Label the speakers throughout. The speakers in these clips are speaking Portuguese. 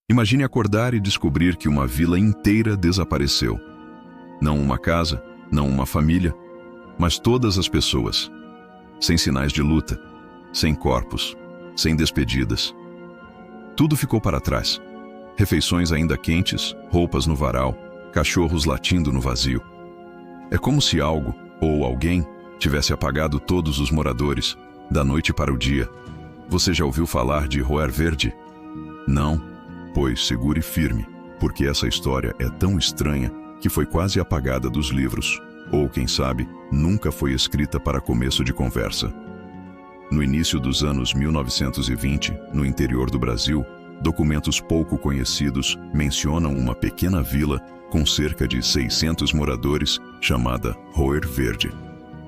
Speaker 1: Imagine acordar e descobrir que uma vila inteira desapareceu. Não uma casa, não uma família, mas todas as pessoas. Sem sinais de luta, sem corpos, sem despedidas. Tudo ficou para trás. Refeições ainda quentes, roupas no varal, cachorros latindo no vazio. É como se algo, ou alguém, tivesse apagado todos os moradores, da noite para o dia. Você já ouviu falar de Roer Verde? Não? Pois segure firme, porque essa história é tão estranha que foi quase apagada dos livros, ou quem sabe, nunca foi escrita para começo de conversa. No início dos anos 1920, no interior do Brasil, documentos pouco conhecidos mencionam uma pequena vila com cerca de 600 moradores chamada Roer Verde.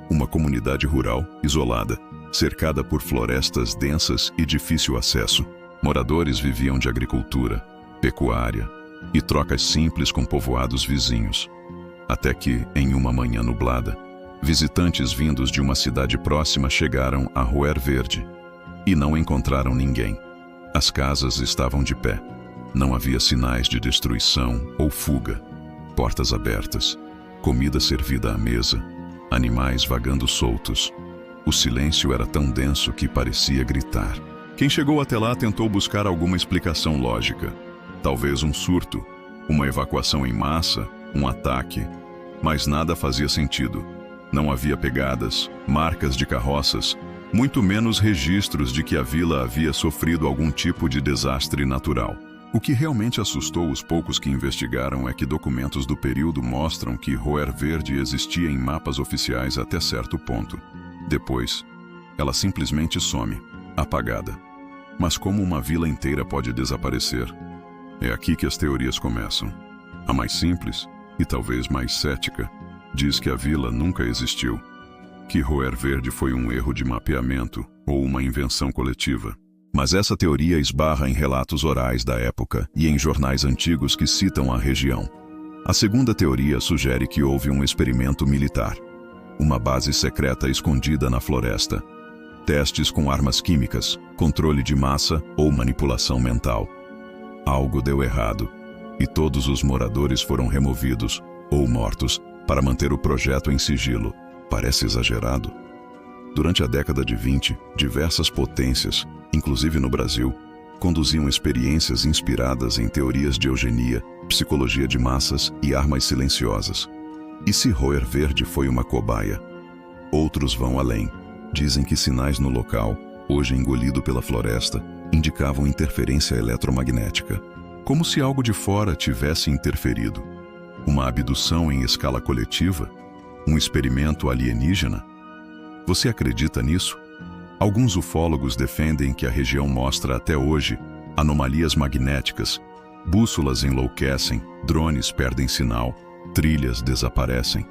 Speaker 1: Uma comunidade rural isolada, cercada por florestas densas e difícil acesso. Moradores viviam de agricultura, pecuária e trocas simples com povoados vizinhos. Até que, em uma manhã nublada, visitantes vindos de uma cidade próxima chegaram a Roer Verde e não encontraram ninguém. As casas estavam de pé. Não havia sinais de destruição ou fuga. Portas abertas, comida servida à mesa, animais vagando soltos. O silêncio era tão denso que parecia gritar. Quem chegou até lá tentou buscar alguma explicação lógica. Talvez um surto, uma evacuação em massa, um ataque. Mas nada fazia sentido. Não havia pegadas, marcas de carroças, muito menos registros de que a vila havia sofrido algum tipo de desastre natural. O que realmente assustou os poucos que investigaram é que documentos do período mostram que Roer Verde existia em mapas oficiais até certo ponto. Depois, ela simplesmente some, apagada. Mas como uma vila inteira pode desaparecer? É aqui que as teorias começam. A mais simples, e talvez mais cética, diz que a vila nunca existiu, que Roer Verde foi um erro de mapeamento ou uma invenção coletiva. Mas essa teoria esbarra em relatos orais da época e em jornais antigos que citam a região. A segunda teoria sugere que houve um experimento militar, uma base secreta escondida na floresta, testes com armas químicas, controle de massa ou manipulação mental. Algo deu errado, e todos os moradores foram removidos ou mortos para manter o projeto em sigilo. Parece exagerado? Durante a década de 20, diversas potências, inclusive no Brasil, conduziam experiências inspiradas em teorias de eugenia, psicologia de massas e armas silenciosas. E se Roer Verde foi uma cobaia? Outros vão além. Dizem que sinais no local, hoje engolido pela floresta, indicavam interferência eletromagnética, como se algo de fora tivesse interferido. Uma abdução em escala coletiva? Um experimento alienígena? Você acredita nisso? Alguns ufólogos defendem que a região mostra até hoje anomalias magnéticas, bússolas enlouquecem, drones perdem sinal, trilhas desaparecem.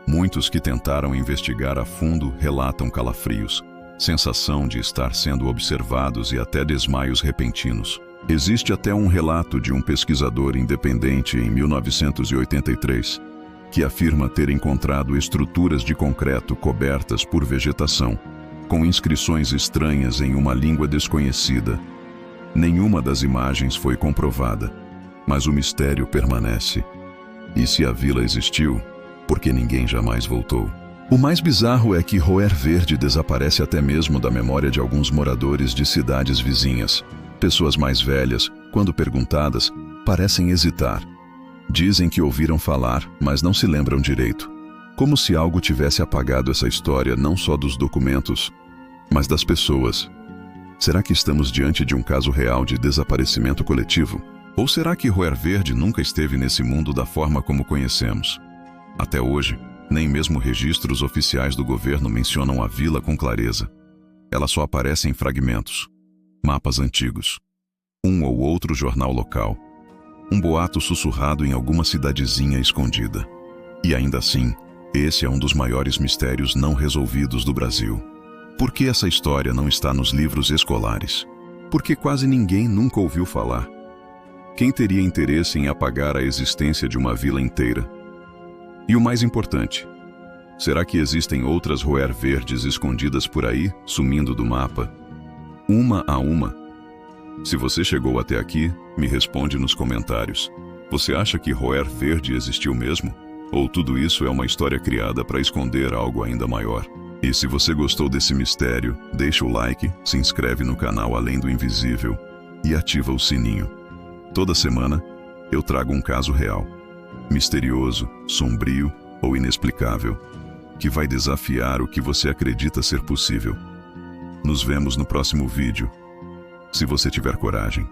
Speaker 1: Muitos que tentaram investigar a fundo relatam calafrios, sensação de estar sendo observados e até desmaios repentinos. Existe até um relato de um pesquisador independente em 1983 que afirma ter encontrado estruturas de concreto cobertas por vegetação, com inscrições estranhas em uma língua desconhecida. Nenhuma das imagens foi comprovada, mas o mistério permanece. E se a vila existiu, por que ninguém jamais voltou? O mais bizarro é que Roer Verde desaparece até mesmo da memória de alguns moradores de cidades vizinhas. Pessoas mais velhas, quando perguntadas, parecem hesitar. Dizem que ouviram falar, mas não se lembram direito. Como se algo tivesse apagado essa história não só dos documentos, mas das pessoas. Será que estamos diante de um caso real de desaparecimento coletivo? Ou será que Roer Verde nunca esteve nesse mundo da forma como conhecemos? Até hoje, nem mesmo registros oficiais do governo mencionam a vila com clareza. Ela só aparece em fragmentos, mapas antigos, um ou outro jornal local, um boato sussurrado em alguma cidadezinha escondida. E ainda assim, esse é um dos maiores mistérios não resolvidos do Brasil. Por que essa história não está nos livros escolares? Por que quase ninguém nunca ouviu falar? Quem teria interesse em apagar a existência de uma vila inteira? E o mais importante, será que existem outras Roer Verdes escondidas por aí, sumindo do mapa? Uma a uma? Se você chegou até aqui, me responde nos comentários. Você acha que Roer Verde existiu mesmo? Ou tudo isso é uma história criada para esconder algo ainda maior? E se você gostou desse mistério, deixa o like, se inscreve no canal Além do Invisível e ativa o sininho. Toda semana, eu trago um caso real, misterioso, sombrio ou inexplicável, que vai desafiar o que você acredita ser possível. Nos vemos no próximo vídeo, se você tiver coragem.